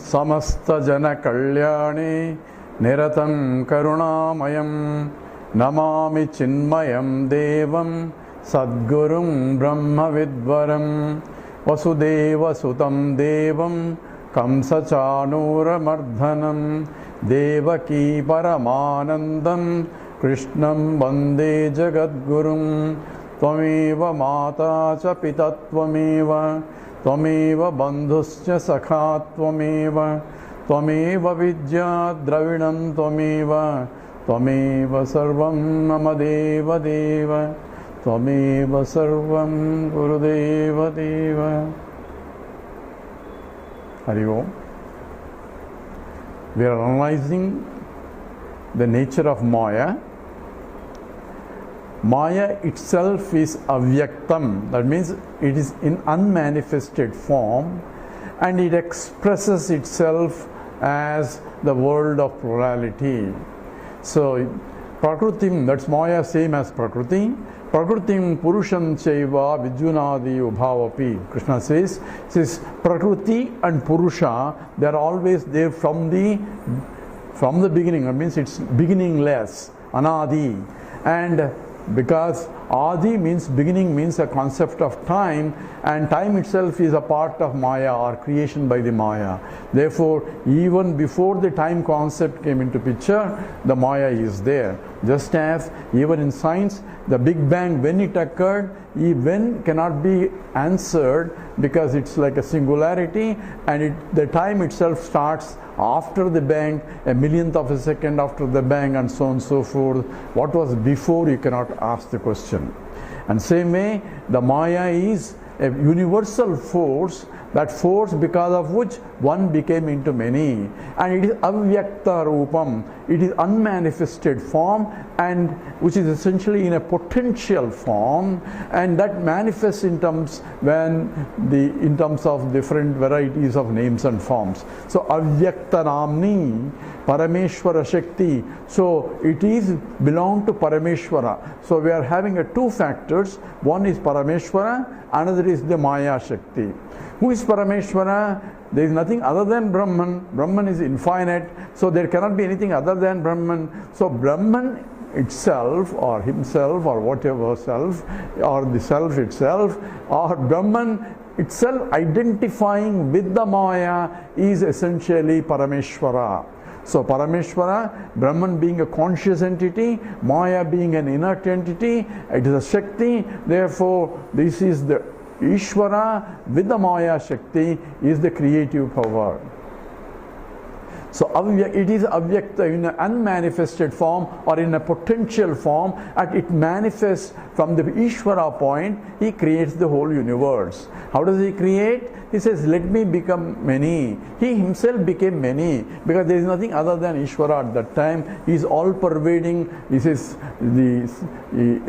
samasta jana kalyane niratam karunamayam namami chinmayam devam sadgurum brahma vidvaram vasudeva sutam devam kamsa chanura mardhanam devaki paramanandam krishnam vande jagadgurum tvameva mata cha pita tvameva tvameva bandhuscha sakha tvameva tvameva vidya dravinam tvameva tvameva sarvam mama deva deva tvameva sarvam gurudeva deva. Hari Om. We are analyzing the nature of Maya. Maya itself is avyaktam, that means it is in unmanifested form and it expresses itself as the world of plurality. So, Prakritim, that's Maya, same as Prakriti. Prakritim Purusham Chaiva Vijunadi Ubhavapi. Krishna says Prakriti and Purusha, they are always there from the beginning. That means it's beginningless, Anadi. And because Adi means beginning, means a concept of time, and time itself is a part of Maya or creation by the Maya. Therefore, even before the time concept came into picture, the Maya is there. Just as even in science, the Big Bang, when it occurred, when cannot be answered because it's like a singularity, and the time itself starts after the bang, a millionth of a second after the bang, and so on and so forth. What was before, you cannot ask the question. And same way, the Maya is a universal force, that force because of which one became into many, and it is avyakta rupam, it is unmanifested form, and which is essentially in a potential form, and that manifests in terms of different varieties of names and forms. So avyakta namni Parameshwara Shakti, so it is belong to Parameshwara. So we are having two factors, one is Parameshwara, another is the Maya Shakti. Who is Parameshwara? There is nothing other than Brahman. Brahman is infinite, so there cannot be anything other than Brahman. So Brahman itself, or himself, or whatever self, or the self itself, or Brahman itself identifying with the Maya is essentially Parameshwara. So Parameshwara, Brahman being a conscious entity, Maya being an inert entity, it is a Shakti. Therefore, this is the Ishvara with the Maya Shakti is the creative power. So it is avyakta in an unmanifested form or in a potential form, and it manifests from the Ishvara point. He creates the whole universe. How does he create? He says, let me become many. He himself became many because there is nothing other than Ishvara at that time. He is all pervading. He says the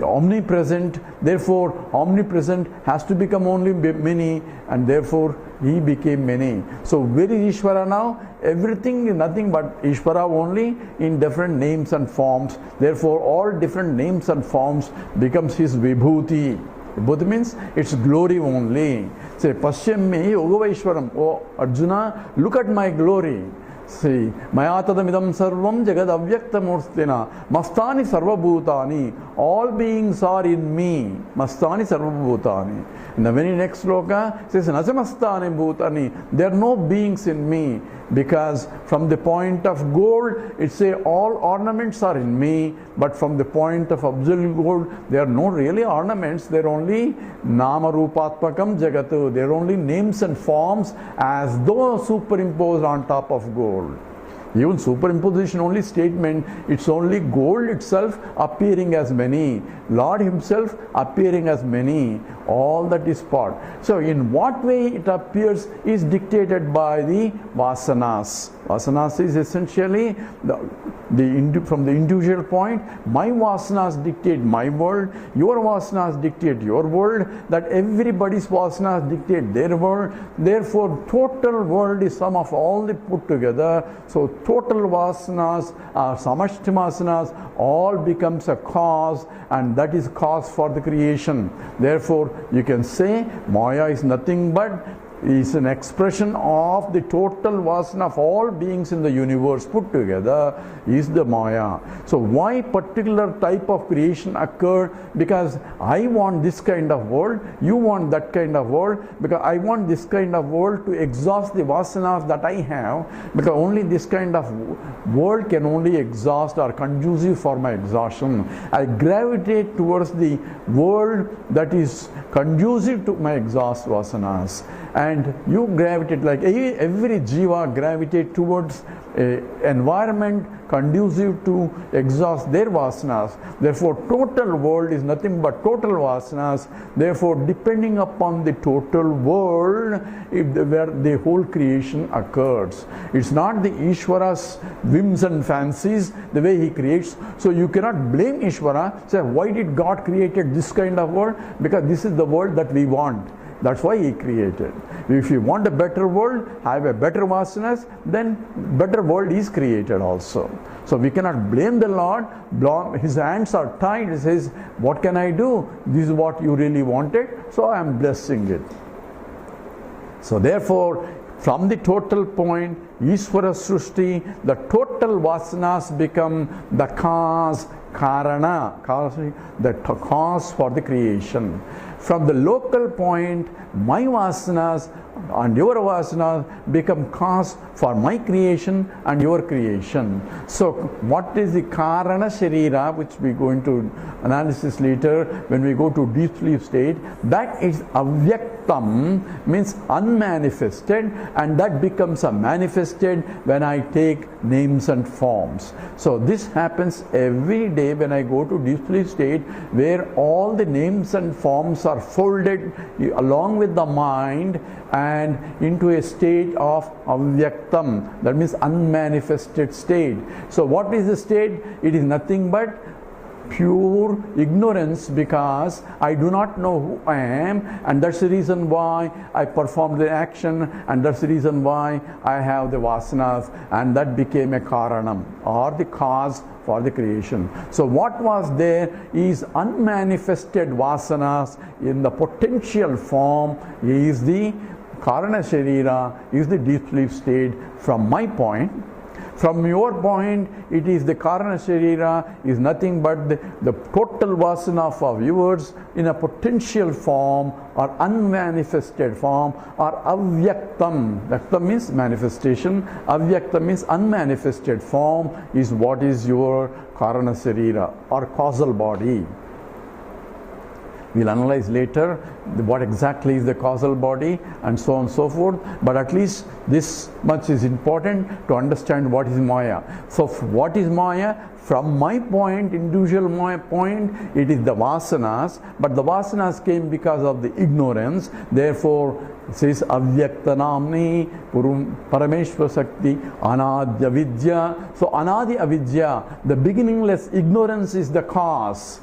omnipresent. Therefore, omnipresent has to become only many, and therefore he became many. So where is Ishvara now? Everything is nothing but Ishvara only in different names and forms. Therefore, all different names and forms becomes his vibhuti. Vibhuti means its glory only. Say, Pashyami Yogavaishwaram. Oh Arjuna, look at my glory. See, Mayatadamidam sarvam jagad avyakta murtina mastani sarvabhutani. All beings are in me. Mastani sarvabhutani. In the very next sloka says Nasamastani bhutani. There are no beings in me, because from the point of gold it says all ornaments are in me, but from the point of absolute gold there are no really ornaments. They are only nama rupatmakam jagatu. They are only names and forms as though superimposed on top of gold. Even superimposition only statement, it's only gold itself appearing as many, Lord himself appearing as many, all that is part. So in what way it appears is dictated by the vasanas. Vasanas is essentially from the individual point, my vasanas dictate my world, your vasanas dictate your world, that everybody's vasanas dictate their world. Therefore, total world is sum of all the put together. So total vasanas or samashti vasanas all becomes a cause, and that is cause for the creation. Therefore, you can say Maya is nothing but is an expression of the total vasana of all beings in the universe put together, is the Maya. So why particular type of creation occurred? Because I want this kind of world, you want that kind of world, because I want this kind of world to exhaust the vasanas that I have, because only this kind of world can only exhaust or conducive for my exhaustion. I gravitate towards the world that is conducive to my exhaust vasanas. And you gravitate, like every jiva gravitate towards an environment conducive to exhaust their vasanas. Therefore, total world is nothing but total vasanas. Therefore, depending upon the total world, where the whole creation occurs. It's not the Ishvara's whims and fancies, the way he creates. So you cannot blame Ishvara, say, why did God created this kind of world? Because this is the world that we want. That's why he created. If you want a better world, have a better vasanas, then better world is created also. So we cannot blame the Lord. His hands are tied. He says, what can I do? This is what you really wanted, so I am blessing it. So therefore, from the total point, Ishvara Srushti, the total vasanas become the cause, karana, the cause for the creation. From the local point, my vasanas and your vasanas become cause for my creation and your creation. So what is the karana sharira, which we go into analysis later when we go to deep sleep state? That is avyaktam, means unmanifested, and that becomes a manifested when I take names and forms. So this happens every day when I go to deep sleep state, where all the names and forms are folded along with the mind and into a state of avyaktam, that means unmanifested state. So what is the state? It is nothing but pure ignorance, because I do not know who I am, and that's the reason why I performed the action, and that's the reason why I have the vasanas, and that became a karanam, or the cause for the creation. So what was there is unmanifested vasanas in the potential form, is the karana sharira, is the deep sleep state from my point. From your point, it is the karana sharira is nothing but the total vasana of viewers in a potential form or unmanifested form, or avyaktam. Vyaktam means manifestation, avyaktam means unmanifested form, is what is your karana sharira or causal body. We'll analyze later what exactly is the causal body and so on and so forth, but at least this much is important to understand what is Maya. So what is Maya? From my point, individual Maya point, it is the vasanas, but the vasanas came because of the ignorance. Therefore, it says avyaktanamni parameshwara sakti anadi avidya. So anadi avidya, the beginningless ignorance, is the cause.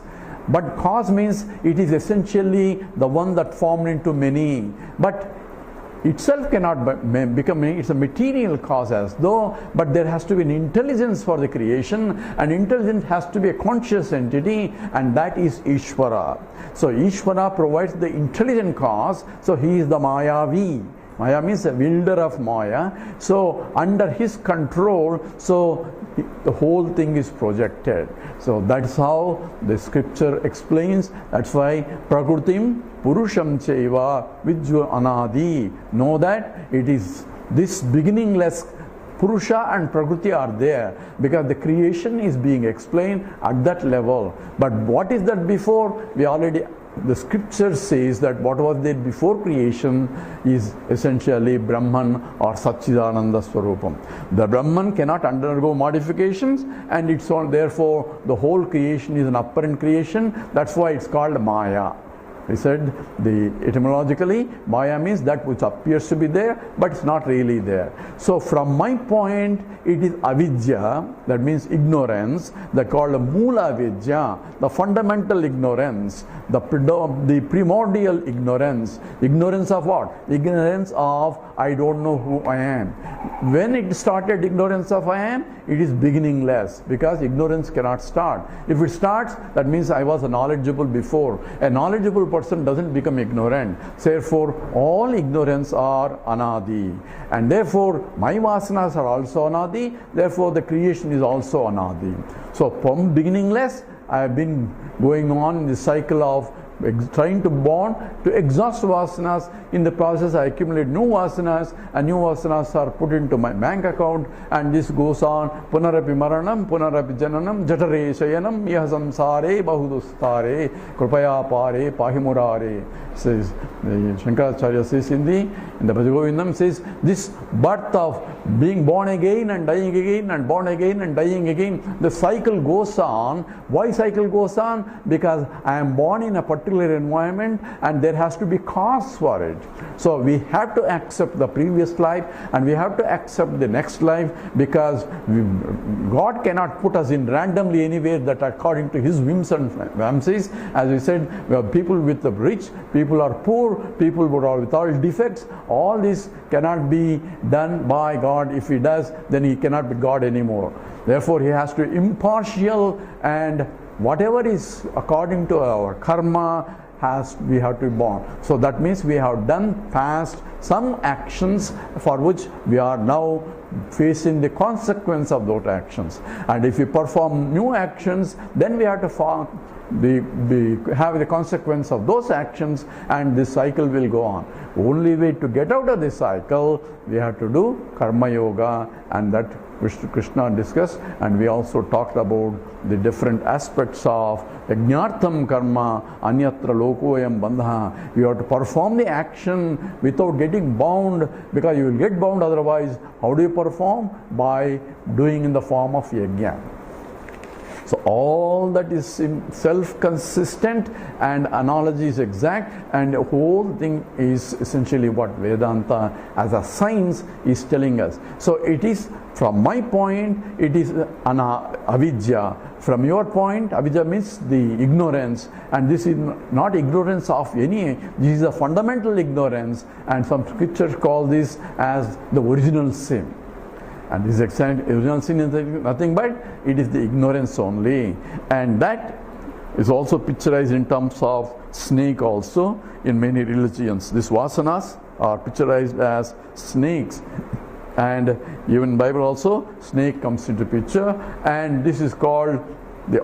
But cause means it is essentially the one that formed into many. But itself cannot become many. It's a material cause as though, but there has to be an intelligence for the creation, and intelligence has to be a conscious entity, and that is Ishvara. So Ishvara provides the intelligent cause, so he is the Mayavi. Maya means a wielder of Maya. So under his control, so the whole thing is projected. So that's how the scripture explains. That's why Prakrutim Purusham Chaiva Vidyu Anadi. Know that it is this beginningless Purusha and Prakriti are there, because the creation is being explained at that level. But what is that before? The scripture says that what was there before creation is essentially Brahman or Satchidananda Swarupam. The Brahman cannot undergo modifications, and it's on, therefore the whole creation is an apparent creation. That's why it's called Maya. He said etymologically, Maya means that which appears to be there, but it's not really there. So from my point, it is avidya, that means ignorance, that called Mula Vidya, the fundamental ignorance, the primordial ignorance. Ignorance of what? Ignorance of I don't know who I am. When it started ignorance of I am, it is beginningless, because ignorance cannot start. If it starts, that means I was knowledgeable before. A knowledgeable person doesn't become ignorant. Therefore, all ignorance are anadi. And therefore, my vasanas are also anadi. Therefore, the creation is also anadi. So, from beginningless, I have been going on in the cycle of trying to born to exhaust vasanas. In the process, I accumulate new vasanas, and new vasanas are put into my bank account, and this goes on. Punarapi maranam, punarapi jananam, jatare shayanam, yah samsare bahudustare, krupaya pare, pahimurare. Says Shankaracharya says in the Bhajagovindam says this birth of being born again and dying again and born again and dying again, the cycle goes on. Why cycle goes on? Because I am born in a particular environment and there has to be cause for it. So we have to accept the previous life and we have to accept the next life, because God cannot put us in randomly anywhere that according to his whims and fancies. As we said, we have people with the rich, people are poor, people with all defects. All this cannot be done by God. If he does, then he cannot be God anymore. Therefore, he has to be impartial, and whatever is according to our karma we have to be born. So that means we have done past some actions for which we are now facing the consequence of those actions. And if we perform new actions, then we have to have the consequence of those actions, and this cycle will go on. Only way to get out of this cycle, we have to do karma yoga, and that Krishna discussed, and we also talked about the different aspects of yajnartham karma, anyatra lokoyam bandha. You have to perform the action without getting bound, because you will get bound otherwise. How do you perform? By doing in the form of yajna. So all that is self-consistent and analogy is exact, and the whole thing is essentially what Vedanta as a science is telling us. So it is, from my point, it is avidya. From your point, avidya means the ignorance, and this is not ignorance of any, this is a fundamental ignorance, and some scriptures call this as the original sin. And this original sin is nothing but it is the ignorance only. And that is also picturized in terms of snake also in many religions. These vasanas are picturized as snakes. And even in Bible also, snake comes into picture. And this is called,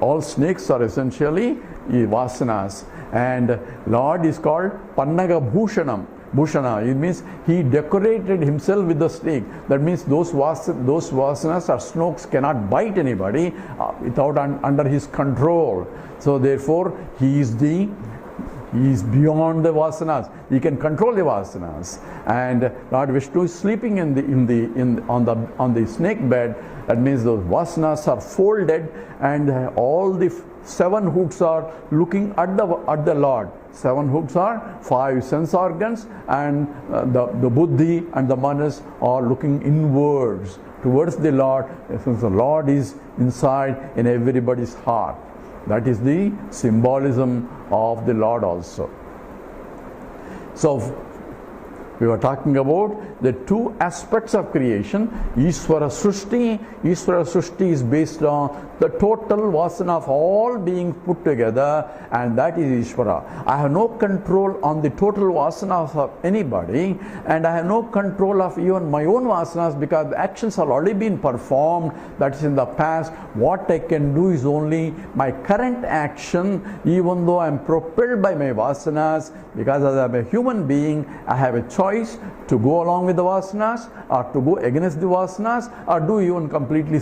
all snakes are essentially vasanas. And Lord is called Pannaga Bhushanam. Bhushana, it means he decorated himself with the snake. That means those vasanas or snakes cannot bite anybody without under his control. So therefore, he is beyond the vasanas. He can control the vasanas. And Lord Vishnu is sleeping on the snake bed. That means those vasanas are folded, and all the 7 hooks are looking at the Lord. 7 hooks are 5 sense organs, and the buddhi and the manas are looking inwards towards the Lord, since the Lord is inside in everybody's heart. That is the symbolism of the Lord also. So we were talking about the 2 aspects of creation. Ishvara Srushti. Ishvara Srushti is based on the total vasana of all being put together, and that is Ishvara. I have no control on the total vasanas of anybody, and I have no control of even my own vasanas, because the actions have already been performed. That is in the past. What I can do is only my current action, even though I am propelled by my vasanas, because as I am a human being, I have a choice to go along with the vasanas, or to go against the vasanas, or do even completely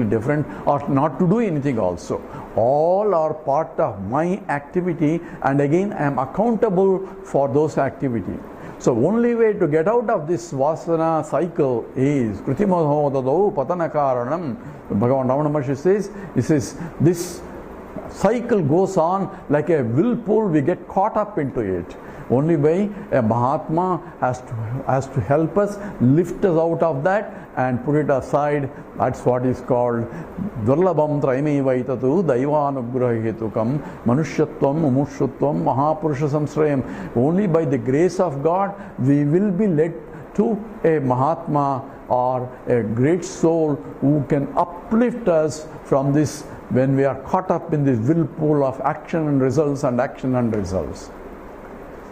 different, or not to do anything also. All are part of my activity, and again I am accountable for those activities. So only way to get out of this vasana cycle is Kritimadhodadau Patanakaranam. Bhagavan Ramana says, this cycle goes on like a whirlpool. We get caught up into it. Only way a Mahatma has to help us, lift us out of that and put it aside. That's what is called Durlabam Traime Vaitatu Daivanugrahetukam Manushyatvam Mumushutvam Mahapurusha Samsrayam. Only by the grace of God we will be led to a Mahatma or a great soul who can uplift us from this when we are caught up in this whirlpool of action and results and action and results.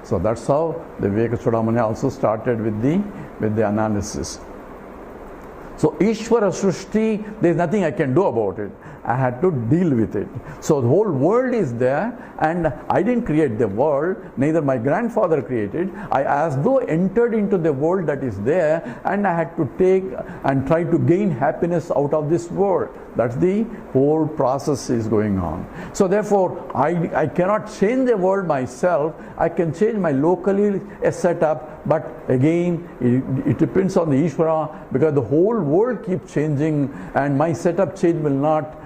So that's how the Viveka Chudamani also started with the analysis. So Ishvara Srishti, there is nothing I can do about it. I had to deal with it. So the whole world is there, and I didn't create the world, neither my grandfather created. I as though entered into the world that is there, and I had to take and try to gain happiness out of this world. That's the whole process is going on. So therefore, I cannot change the world myself. I can change my locally setup, but again, it depends on the Ishvara, because the whole world keeps changing, and my setup change will not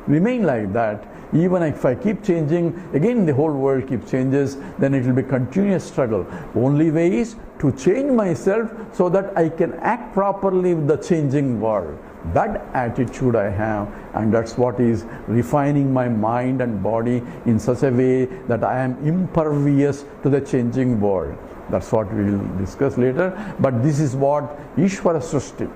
remain like that. Even if I keep changing, again the whole world keeps changes, then it will be continuous struggle. Only way is to change myself so that I can act properly with the changing world. That attitude I have, and that's what is refining my mind and body in such a way that I am impervious to the changing world. That's what we will discuss later. But this is what Ishvara Srishti.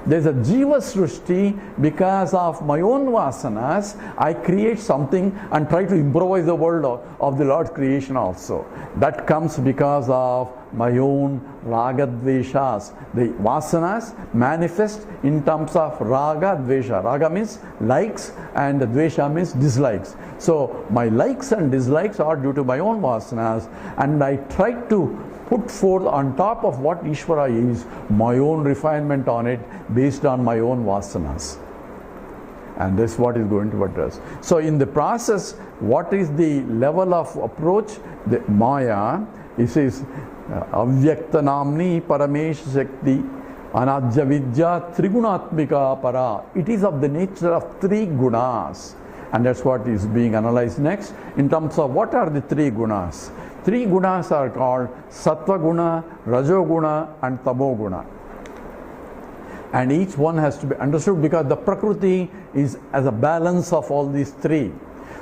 There's a Jiva Srishti. Because of my own vasanas, I create something and try to improvise the world of the Lord's creation also. That comes because of my own raga dveshas. The vasanas manifest in terms of raga dvesha. Raga means likes and dvesha means dislikes. So my likes and dislikes are due to my own vasanas, and I try to put forth on top of what Ishvara is, my own refinement on it based on my own vasanas. And this is what is going to address. So in the process, what is the level of approach? The Maya, it says, Avyakta Namni Paramesh Shakti Anadya Vidya Trigunatmika Para. It is of the nature of three gunas. And that's what is being analyzed next in terms of what are the three gunas. Three gunas are called Sattva Guna, Rajo Guna and Tamo Guna. And each one has to be understood because the Prakriti is as a balance of all these three.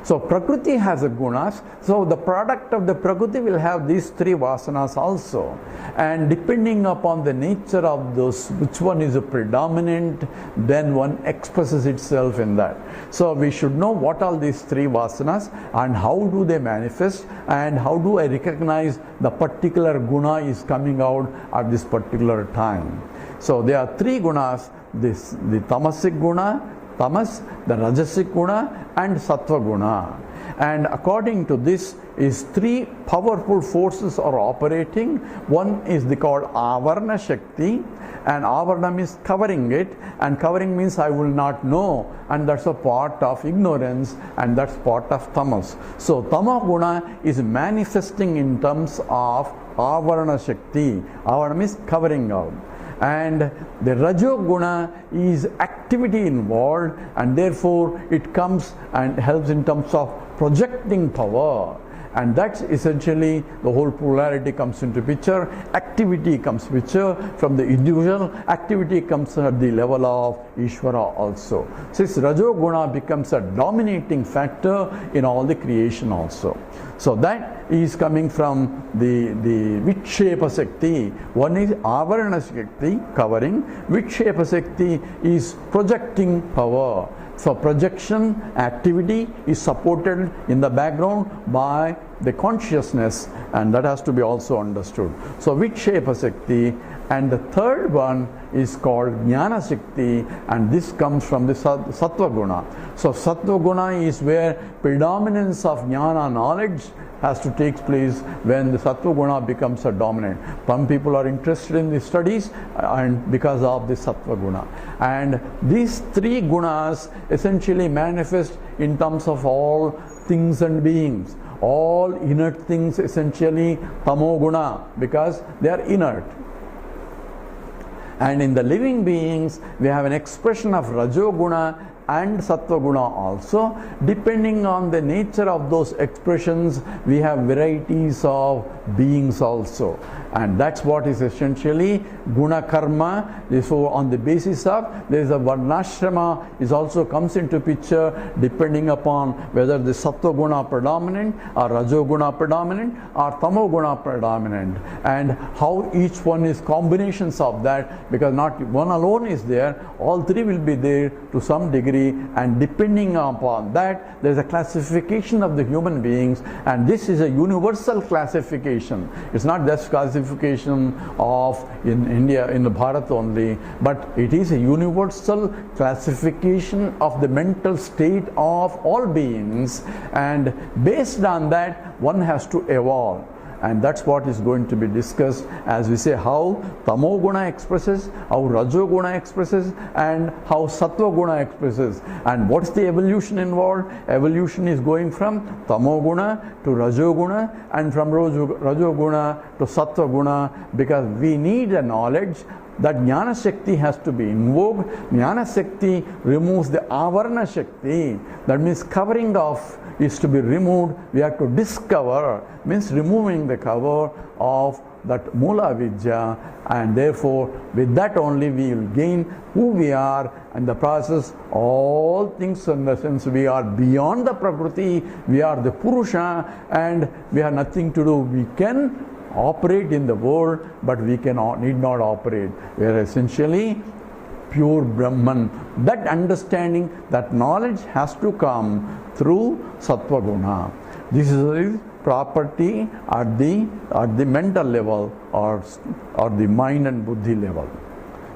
So Prakriti has a gunas, so the product of the Prakriti will have these three vasanas also. And depending upon the nature of those, which one is a predominant, then one expresses itself in that. So we should know what are these three vasanas and how do they manifest, and how do I recognize the particular guna is coming out at this particular time. So there are three gunas, the tamasic guna, tamas, the rajasic guna and sattva guna. And according to this is three powerful forces are operating. One is called avarna shakti, and avarna means covering it, and covering means I will not know, and that's a part of ignorance, and that's part of tamas. So tama guna is manifesting in terms of avarna shakti. Avarna means covering out. And the Rajo Guna is activity involved, and therefore it comes and helps in terms of projecting power. And that's essentially the whole polarity comes into picture. Activity comes picture from the individual. Activity comes at the level of Ishvara also. Since Rajo Guna becomes a dominating factor in all the creation also. So that is coming from the Vikshepa Shakti. One is Avarana Shakti, covering. Vikshepa Shakti is projecting power. So projection activity is supported in the background by the consciousness, and that has to be also understood. So Vikshepa Shakti, and the third one is called Jnana Shakti, and this comes from the Sattva Guna. So Sattva Guna is where predominance of Jnana knowledge has to take place when the Sattva Guna becomes a dominant. Some people are interested in the studies and because of the Sattva Guna. And these three gunas essentially manifest in terms of all things and beings. All inert things essentially Tamo Guna, because they are inert. And in the living beings, we have an expression of Rajo Guna and Sattva Guna also. Depending on the nature of those expressions, we have varieties of beings also. And that's what is essentially guna karma. So on the basis of, there is a varnashrama is also comes into picture, depending upon whether the sattva guna predominant or rajo guna predominant or tamo guna predominant, and how each one is combinations of that, because not one alone is there, all three will be there to some degree, and depending upon that there is a classification of the human beings, and this is a universal classification. It's not just classification of in India, in the Bharat only, but it is a universal classification of the mental state of all beings, and based on that one has to evolve. And that's what is going to be discussed as we say how tamo guna expresses, how rajo guna expresses, and how sattva guna expresses. And what's the evolution involved? Evolution is going from tamo guna to rajo guna, and from rajo guna to sattva guna, because we need a knowledge that Jnana Shakti has to be invoked. Jnana Shakti removes the Avarna Shakti. That means covering off is to be removed. We have to discover, means removing the cover of that Mula Vidya, and therefore with that only we will gain who we are, and the process, all things in the sense we are beyond the Prakriti, we are the Purusha, and we have nothing to do. We can operate in the world, but we cannot, need not operate. We are essentially pure Brahman. That understanding, that knowledge has to come through Sattva Guna. This is a property at the mental level or the mind and buddhi level.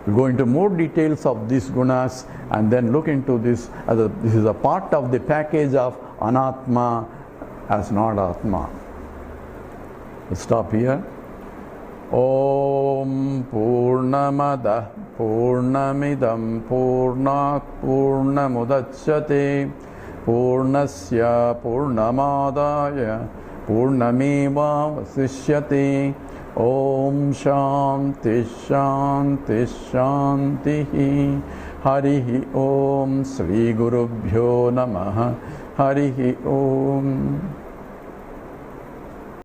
We'll go into more details of these gunas and then look into this as this is a part of the package of Anatma as not Atma. We'll stop here. Om Purnamada Purnamidam Purnat Purnamudachyate Purnasya Purnamadaya Purnameva Vasishyate. Om Shanti Shanti Shanti. Harihi Om Sri Gurubhyo Namaha. Harihi Om.